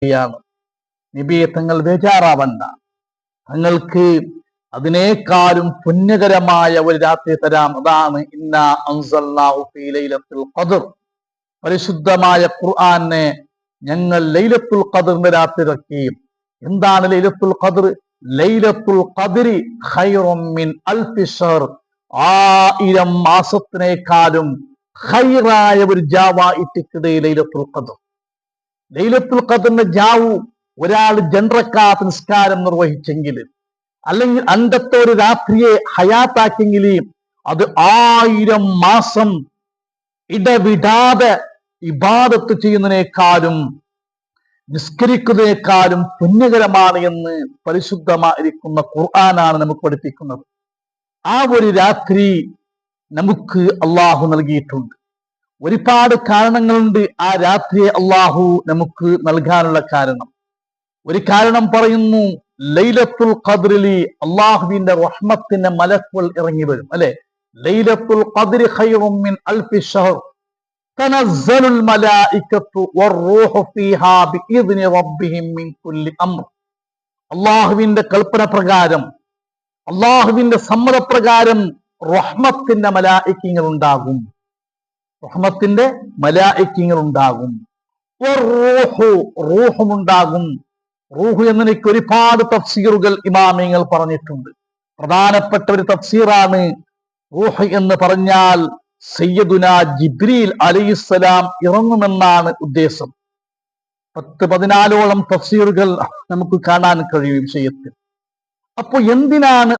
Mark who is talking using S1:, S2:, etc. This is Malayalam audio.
S1: ാണ് നബിയെ, തങ്ങൾ ബേജാറാവണ്ട, തങ്ങൾക്ക് അതിനേക്കാളും പുണ്യകരമായ ഒരു രാത്രി തരാം. അതാണ് ഇന്നാ അൻസൽനാഹു ഫീ ലൈലത്തുൽ ഖദ്ർ. പരിശുദ്ധമായ ഖുർആനെ ഞങ്ങൾ ലൈലത്തുൽ ഖദ്റിന്റെ രാത്രി ഇറക്കി. എന്താണ് ലൈലത്തുൽ ഖദ്ർ? ലൈലത്തുൽ ഖദ്രി ഖൈറും മിൻ അൽഫി ശഹർ. 1000 മാസത്തിനേക്കാളും ഖൈറായ ഒരു ജാവായിട്ടിക്കടേ ലൈലത്തുൽ ഖദ്ർ. ലൈലത്തുൽ ഖദ്റിന്റെ ജാവു ഒരാൾ 2 റക്അത്ത് നിസ്കാരം നിർവഹിച്ചെങ്കിൽ, അല്ലെങ്കിൽ അണ്ടത്തെ ഒരു രാത്രിയെ ഹയാത്താക്കിയെങ്കിൽ, അത് 1000 മാസം ഇടവിടാതെ ഇബാദത്ത് ചെയ്യുന്നതിനേക്കാളും നിസ്കരിക്കുന്നതിനേക്കാളും പുണ്യകരമാണ് എന്ന് പരിശുദ്ധമായിരിക്കുന്ന ഖുർആനാണ് നമുക്ക് പഠിപ്പിക്കുന്നത്. ആ ഒരു രാത്രി നമുക്ക് അള്ളാഹു നൽകിയിട്ടുണ്ട്. ഒരുപാട് കാരണങ്ങളുണ്ട് ആ രാത്രിയെ അള്ളാഹു നമുക്ക് നൽകാനുള്ള കാരണം. ഒരു കാരണം പറയുന്നു, ലൈലത്തുൽ ഖദ്റിൽ അള്ളാഹുവിന്റെ റഹ്മത്തിന്റെ മലക്കുകൾ ഇറങ്ങി വരും. അല്ലെ, ലൈലത്തുൽ ഖദ്രി ഖൈറും മിൻ അൽഫി ശഹർ തനസ്സലുൽ മലായികത്തു വറൂഹു ഫീഹാ ബിഇദ്നി റബ്ബിഹിം മിൻ കുല്ലി അംർ. അള്ളാഹുവിന്റെ കൽപ്പന പ്രകാരം, അള്ളാഹുവിന്റെ സമ്മതപ്രകാരം റഹ്മത്തിന്റെ മലായികങ്ങൾ ഉണ്ടാകും. റഹ്മത്തിന്റെ മലായികങ്ങൾ ഉണ്ടാകും. റൂഹുമുണ്ടാകും. റൂഹ് എന്നതിലേക്ക് ഒരുപാട് തഫ്സീറുകൾ ഇമാമിങ്ങൾ പറഞ്ഞിട്ടുണ്ട്. പ്രധാനപ്പെട്ട ഒരു തഫ്സീറാണ് റൂഹ് എന്ന് പറഞ്ഞാൽ സയ്യിദുനാ ജിബ്രീൽ അലൈഹിസ്സലാം ഇറങ്ങുമെന്നാണ് ഉദ്ദേശം. 10-14ഓളം തഫ്സീറുകൾ നമുക്ക് കാണാൻ കഴിയും വിഷയത്തിൽ. അപ്പൊ എന്തിനാണ്